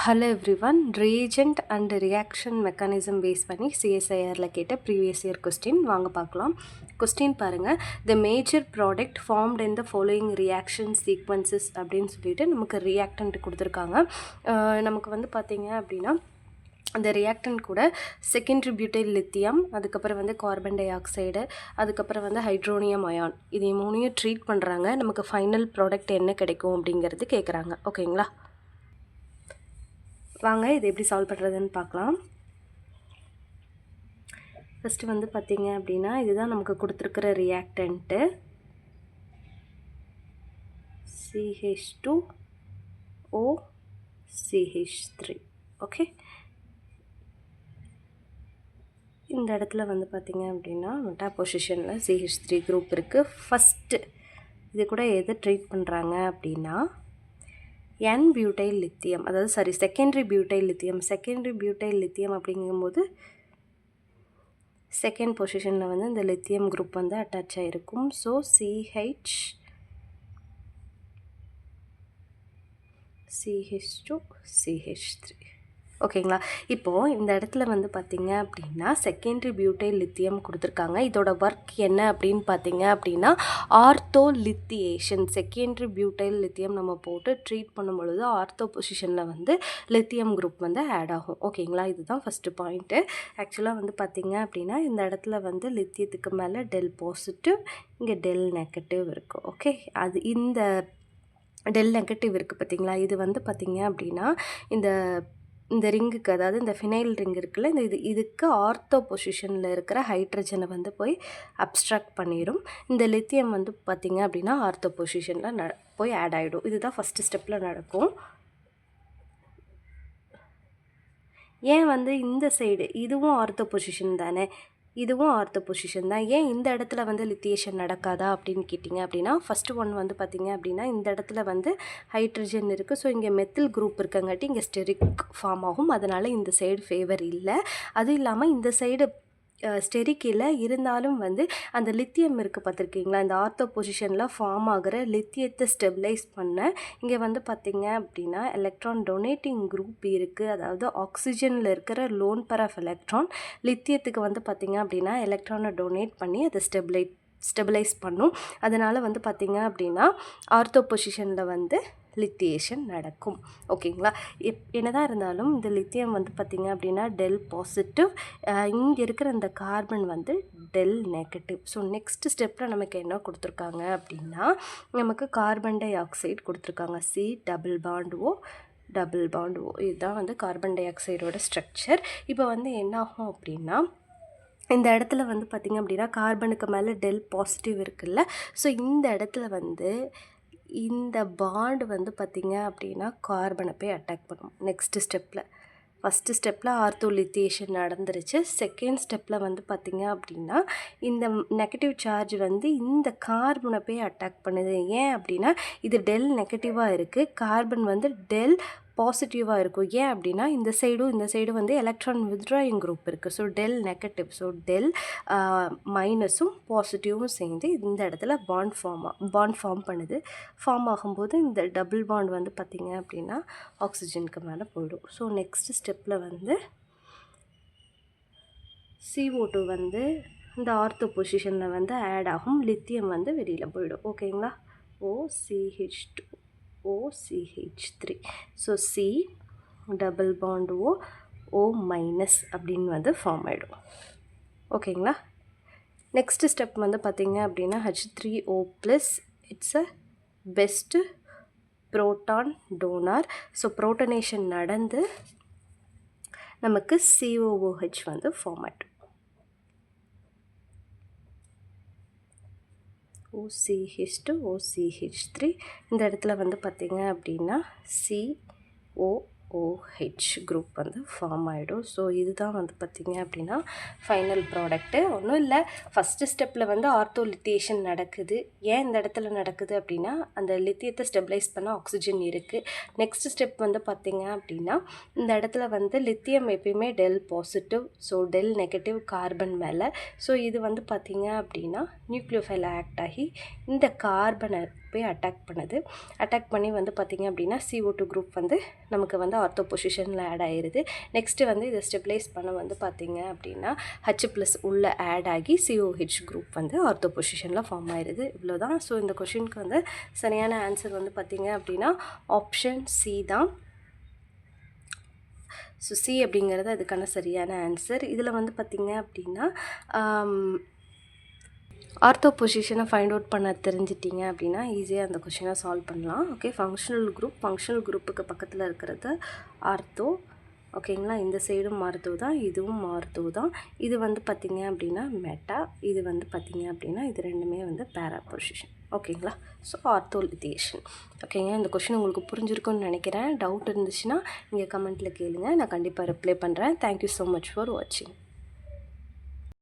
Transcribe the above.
Hello everyone. Reagent and reaction mechanism base பண்ணி சிஎஸ்ஐஆரில் கேட்ட ப்ரீவியஸ் இயர் கொஸ்டின் வாங்க பார்க்கலாம். கொஸ்டின் பாருங்கள். The major product formed in the following reaction sequences அப்படின்னு சொல்லிட்டு நமக்கு ரியாக்டன்ட் கொடுத்துருக்காங்க. நமக்கு வந்து பார்த்திங்க அப்படின்னா அந்த ரியாக்டன்ட் கூட செகண்டரி பியூட்டைல் லித்தியம், அதுக்கப்புறம் வந்து கார்பன் டை ஆக்சைடு, அதுக்கப்புறம் வந்து ஹைட்ரோனியம் அயான், இதை மூணையும் ட்ரீட் பண்ணுறாங்க. நமக்கு ஃபைனல் ப்ராடக்ட் என்ன கிடைக்கும் அப்படிங்கிறது கேட்குறாங்க. ஓகேங்களா, வாங்க இது எப்படி சால்வ் பண்ணுறதுன்னு பார்க்கலாம். ஃபஸ்ட்டு வந்து பார்த்திங்க அப்படின்னா இதுதான் நமக்கு கொடுத்துருக்கிற ரியாக்டன்ட்டு CH2OCH3. ஓகே, இந்த இடத்துல வந்து பார்த்திங்க அப்படின்னா மெட்டா பொசிஷனில் CH3 குரூப் இருக்குது. ஃபஸ்ட்டு இது கூட எதை ட்ரீட் பண்ணுறாங்க அப்படின்னா N பியூட்டைல் லித்தியம், அதாவது செகண்டரி பியூட்டைல் லித்தியம் அப்படிங்கும்போது செகண்ட் பொசிஷனில் வந்து இந்த லித்தியம் குரூப் வந்து அட்டாச் ஆகிருக்கும். So CH2CH3. ஓகேங்களா, இப்போது இந்த இடத்துல வந்து பார்த்திங்க அப்படின்னா செகண்டரி பியூட்டைல் லித்தியம் கொடுத்துருக்காங்க. இதோட ஒர்க் என்ன அப்படின்னு பார்த்திங்க அப்படின்னா ஆர்த்தோலித்தியேஷன். செகண்டரி பியூட்டைல் லித்தியம் நம்ம போட்டு ட்ரீட் பண்ணும் பொழுது ஆர்த்தோ பொசிஷனில் வந்து லித்தியம் குரூப் வந்து ஆட் ஆகும். ஓகேங்களா, இதுதான் ஃபஸ்ட்டு பாயிண்ட்டு. ஆக்சுவலாக வந்து பார்த்திங்க அப்படின்னா இந்த இடத்துல வந்து லித்தியத்துக்கு மேலே டெல் பாசிட்டிவ், இங்கே டெல் நெகட்டிவ் இருக்குது. ஓகே, அது இந்த டெல் நெகட்டிவ் இருக்குது பார்த்திங்களா, இது வந்து பார்த்திங்க அப்படின்னா இந்த ரிங்குக்கு, அதாவது இந்த ஃபினைல் ரிங் இருக்குல்ல, இதுக்கு ஆர்த்தோ பொசிஷனில் இருக்கிற ஹைட்ரஜனை வந்து போய் அப்ஸ்ட்ராக்ட் பண்ணிடும். இந்த லித்தியம் வந்து பார்த்திங்க அப்படின்னா ஆர்த்தோ பொசிஷனில் போய் ஆட் ஆகிடும். இதுதான் ஃபஸ்ட்டு ஸ்டெப்பில் நடக்கும். ஏன் வந்து இந்த சைடு இதுவும் ஆர்த்தோ பொசிஷன் தானே, இதுவும் ஆர்த்தோ பொசிஷன் தான், ஏன் இந்த இடத்துல வந்து லித்தியேஷன் நடக்காதா அப்படின்னு கேட்டிங்க அப்படின்னா ஃபஸ்ட்டு ஒன் வந்து பார்த்திங்க அப்படின்னா இந்த இடத்துல வந்து ஹைட்ரஜன் இருக்குது. ஸோ இங்கே மெத்தில் குரூப் இருக்கங்காட்டி இங்கே ஸ்டெரிக் ஃபார்ம் ஆகும். அதனால் இந்த சைடு ஃபேவர் இல்லை. அதுவும் இல்லாமல் இந்த சைடு ஸ்டெரிக் இல்லை, இருந்தாலும் வந்து அந்த லித்தியம் இருக்குது பார்த்துருக்கீங்களா, இந்த ஆர்த்தோ பொசிஷனில் ஃபார்ம் ஆகிற லித்தியத்தை ஸ்டெபிலைஸ் பண்ண இங்கே வந்து பார்த்திங்க அப்படின்னா எலக்ட்ரான் டொனேட்டிங் குரூப் இருக்குது. அதாவது ஆக்சிஜனில் இருக்கிற லோன் பேர் ஆஃப் எலக்ட்ரான் லித்தியத்துக்கு வந்து பார்த்திங்க அப்படின்னா எலக்ட்ரானை டொனேட் பண்ணி அதை ஸ்டெபிலைஸ் பண்ணும். அதனால் வந்து பார்த்திங்க அப்படின்னா ஆர்த்தோ பொசிஷனில் வந்து லித்தியேஷன் நடக்கும். ஓகேங்களா, என்னதான் இருந்தாலும் இந்த லித்தியம் வந்து பார்த்திங்க அப்படின்னா டெல் பாசிட்டிவ், இங்கே இருக்கிற இந்த கார்பன் வந்து டெல் நெகட்டிவ். ஸோ நெக்ஸ்ட் ஸ்டெப்பில் நமக்கு என்ன கொடுத்துருக்காங்க அப்படின்னா நமக்கு கார்பன் டை ஆக்சைடு கொடுத்துருக்காங்க. C டபுள் பாண்ட் O இதுதான் வந்து கார்பன் டை ஆக்சைடோட ஸ்ட்ரக்சர். இப்போ வந்து என்ன ஆகும் அப்படின்னா இந்த இடத்துல வந்து பார்த்திங்க அப்படின்னா கார்பனுக்கு மேலே டெல் பாசிட்டிவ் இருக்குல்ல, ஸோ இந்த இடத்துல வந்து இந்த பாண்ட் வந்து பார்த்திங்க அப்படின்னா கார்பனை போய் அட்டாக் பண்ணும். நெக்ஸ்ட்டு ஸ்டெப்பில் ஃபஸ்ட்டு ஸ்டெப்பில் ஆர்த்தோலித்தியேஷன் நடந்துருச்சு. செகண்ட் ஸ்டெப்பில் வந்து பார்த்திங்க அப்படின்னா இந்த நெகட்டிவ் சார்ஜ் வந்து இந்த கார்பனை போய் அட்டாக் பண்ணுது. ஏன் அப்படின்னா இது டெல் நெகட்டிவாக இருக்குது, கார்பன் வந்து டெல் பாசிட்டிவாக இருக்கும். ஏன் அப்படின்னா இந்த சைடும் வந்து எலக்ட்ரான் வித்ட்ராயிங் குரூப் இருக்குது. So del negative, so del மைனஸும் பாசிட்டிவும் சேர்ந்து இந்த இடத்துல பாண்ட் ஃபார்ம் பண்ணுது. ஃபார்ம் ஆகும்போது இந்த டபுள் பாண்ட் வந்து பார்த்திங்க அப்படின்னா ஆக்சிஜனுக்கு மேலே போயிடும். ஸோ நெக்ஸ்ட் ஸ்டெப்பில் வந்து CO2 வந்து இந்த ஆர்த்தோ பொசிஷனில் வந்து ஆட் ஆகும், லித்தியம் வந்து வெளியில் போயிடும். ஓகேங்களா, OCH3. So C double bond O minus அப்படின்னு வந்து ஃபார்ம் ஆகிடும். ஓகேங்களா, நெக்ஸ்ட் ஸ்டெப் வந்து பார்த்திங்க அப்படின்னா H3O+, it's a best proton donor. So protonation நடந்து நமக்கு COOH வந்து ஃபார்ம் ஆகிடும். OCH2OCH3 இந்த இடத்துல வந்து பார்த்திங்க அப்படின்னா COOH குரூப் வந்து ஃபார்ம் ஆகிடும். ஸோ இதுதான் வந்து பார்த்திங்க அப்படின்னா ஃபைனல் ப்ராடக்ட்டு. ஒன்றும் இல்லை, ஃபஸ்ட்டு ஸ்டெப்பில் வந்து ஆர்த்தோலித்தியேஷன் நடக்குது. ஏன் இந்த இடத்துல நடக்குது அப்படின்னா அந்த லித்தியத்தை ஸ்டெபிலைஸ் பண்ண ஆக்சிஜன் இருக்குது. நெக்ஸ்ட் ஸ்டெப் வந்து பார்த்திங்க அப்படின்னா இந்த இடத்துல வந்து லித்தியம் எப்பயுமே del positive, so del negative carbon மேலே. ஸோ இது வந்து பார்த்திங்க அப்படின்னா நியூக்ளியோஃபைல் ஆக்ட் ஆகி இந்த கார்பனை போய் அட்டாக் பண்ணி வந்து பார்த்திங்க அப்படின்னா CO2 குரூப் வந்து நமக்கு வந்து ஆர்த்தோ பொசிஷனில் ஆட் ஆயிடுது. நெக்ஸ்ட்டு வந்து இதை ஸ்டெபிலைஸ் பண்ண வந்து பார்த்திங்க அப்படின்னா H+ உள்ள ஆட் ஆகி COH குரூப் வந்து ஆர்த்தோ பொசிஷனில் ஃபார்ம் ஆயிடுது. இவ்வளோதான். ஸோ இந்த கொஷினுக்கு வந்து சரியான ஆன்சர் வந்து பார்த்திங்க அப்படின்னா ஆப்ஷன் சி தான். ஸோ சி அப்படிங்கிறது அதுக்கான சரியான ஆன்சர். இதில் வந்து பார்த்திங்க அப்படின்னா ஆர்த்தோ பொசிஷனை ஃபைண்ட் அவுட் பண்ண தெரிஞ்சிட்டிங்க அப்படின்னா ஈஸியாக அந்த கொஷினை சால்வ் பண்ணலாம். ஓகே, ஃபங்க்ஷனல் குரூப்புக்கு பக்கத்தில் இருக்கிறது ஆர்த்தோ. ஓகேங்களா, இந்த சைடும் ஆர்த்தோ தான், இதுவும் ஆர்த்தோ தான். இது வந்து பார்த்திங்க அப்படின்னா மெட்டா, இது வந்து பார்த்திங்க அப்படின்னா இது ரெண்டுமே வந்து பேரா பொசிஷன். ஓகேங்களா, ஸோ ஆர்த்தோ லித்தியேஷன். ஓகேங்க, இந்த கொஷின் உங்களுக்கு புரிஞ்சிருக்குன்னு நினைக்கிறேன். டவுட் இருந்துச்சுன்னா நீங்கள் கமெண்ட்டில் கேளுங்க, நான் கண்டிப்பாக ரிப்ளை பண்ணுறேன். தேங்க்யூ ஸோ மச் ஃபார் வாட்சிங்.